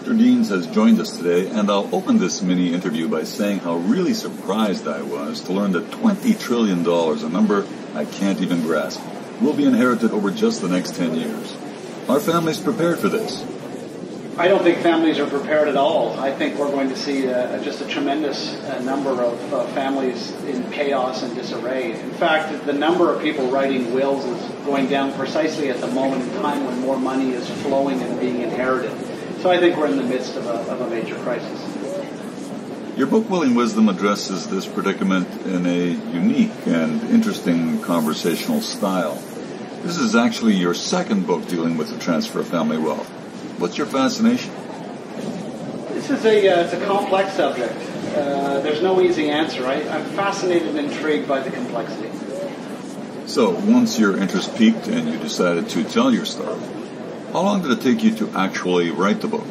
Dr. Deans has joined us today, and I'll open this mini interview by saying how really surprised I was to learn that $20 trillion, a number I can't even grasp, will be inherited over just the next 10 years. Are families prepared for this? I don't think families are prepared at all. I think we're going to see just a tremendous number of families in chaos and disarray. In fact, the number of people writing wills is going down precisely at the moment in time when more money is flowing and being inherited. So I think we're in the midst of a major crisis. Your book, Willing Wisdom, addresses this predicament in a unique and interesting conversational style. This is actually your second book dealing with the transfer of family wealth. What's your fascination? This is it's a complex subject. There's no easy answer. I'm fascinated and intrigued by the complexity. So, once your interest peaked and you decided to tell your story, how long did it take you to actually write the book?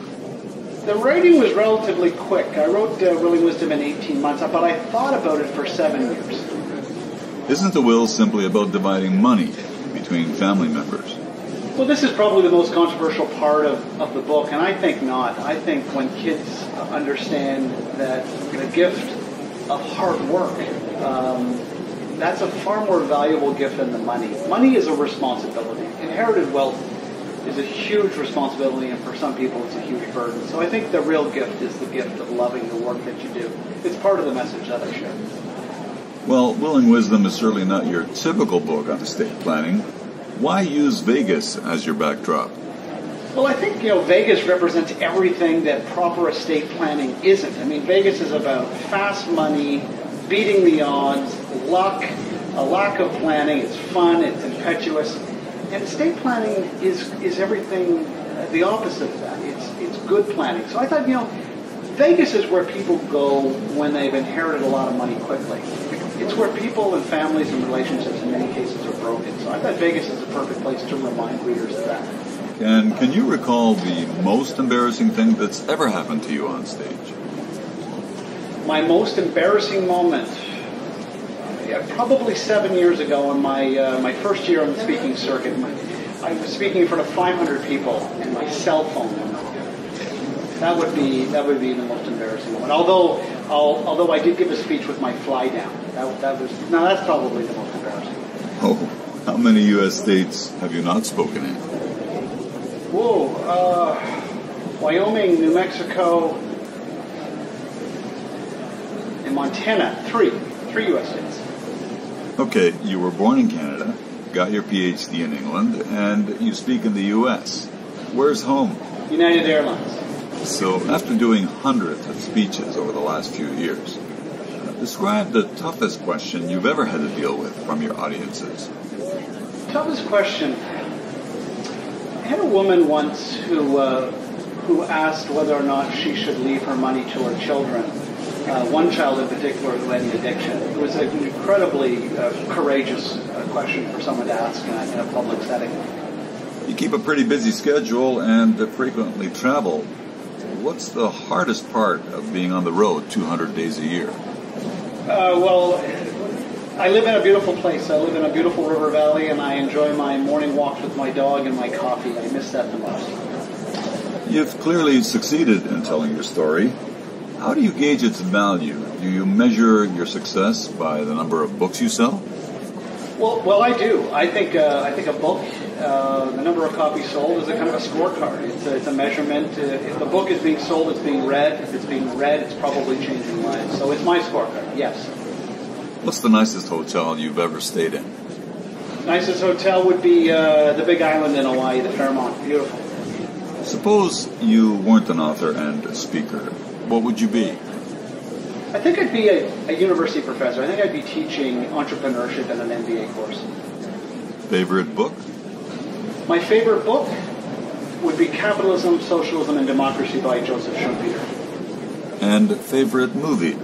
The writing was relatively quick. I wrote Willing Wisdom in 18 months, but I thought about it for 7 years. Isn't the will simply about dividing money between family members? Well, this is probably the most controversial part of the book, and I think not. I think when kids understand that the gift of hard work, that's a far more valuable gift than the money. Money is a responsibility. Inherited wealth is a huge responsibility, and for some people it's a huge burden. So I think the real gift is the gift of loving the work that you do. It's part of the message that I share. Well, Willing Wisdom is certainly not your typical book on estate planning. Why use Vegas as your backdrop? Well, I think, Vegas represents everything that proper estate planning isn't. I mean, Vegas is about fast money, beating the odds, luck, a lack of planning. It's fun, it's impetuous. And estate planning is everything the opposite of that. It's good planning. So I thought, Vegas is where people go when they've inherited a lot of money quickly. It's where people and families and relationships in many cases are broken. So I thought Vegas is a perfect place to remind readers of that. And can you recall the most embarrassing thing that's ever happened to you on stage? My most embarrassing moment, probably 7 years ago in my first year on the speaking circuit. I was speaking in front of 500 people, and my cell phone went off. That would be the most embarrassing moment. Although I did give a speech with my fly down. That's probably the most embarrassing. Oh, how many U.S. states have you not spoken in? Wyoming, New Mexico, and Montana. Three U.S. states. Okay, you were born in Canada, got your PhD in England, and you speak in the U.S. Where's home? United Airlines. So, after doing hundreds of speeches over the last few years, describe the toughest question you've ever had to deal with from your audiences. Toughest question. I had a woman once who asked whether or not she should leave her money to her children. One child in particular who had an addiction. It was an incredibly courageous question for someone to ask in a public setting. You keep a pretty busy schedule and frequently travel. What's the hardest part of being on the road 200 days a year? I live in a beautiful place. I live in a beautiful river valley, and I enjoy my morning walks with my dog and my coffee. I miss that the most. You've clearly succeeded in telling your story. How do you gauge its value? Do you measure your success by the number of books you sell? Well, I do. I think a book, the number of copies sold, is a kind of a scorecard. It's a measurement. If the book is being sold, it's being read. If it's being read, it's probably changing lives. So it's my scorecard. Yes. What's the nicest hotel you've ever stayed in? Nicest hotel would be the Big Island in Hawaii, the Fairmont. Beautiful. Suppose you weren't an author and a speaker. What would you be? I think I'd be a university professor. I think I'd be teaching entrepreneurship in an MBA course. Favorite book? My favorite book would be Capitalism, Socialism, and Democracy by Joseph Schumpeter. And favorite movie?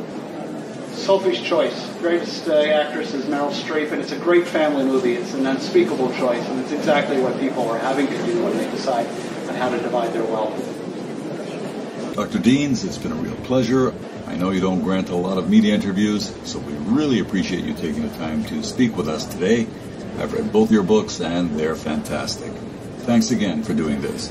Sophie's Choice. Greatest actress is Meryl Streep, and it's a great family movie. It's an unspeakable choice, and it's exactly what people are having to do when they decide on how to divide their wealth. Dr. Deans, it's been a real pleasure. I know you don't grant a lot of media interviews, so we really appreciate you taking the time to speak with us today. I've read both your books, and they're fantastic. Thanks again for doing this.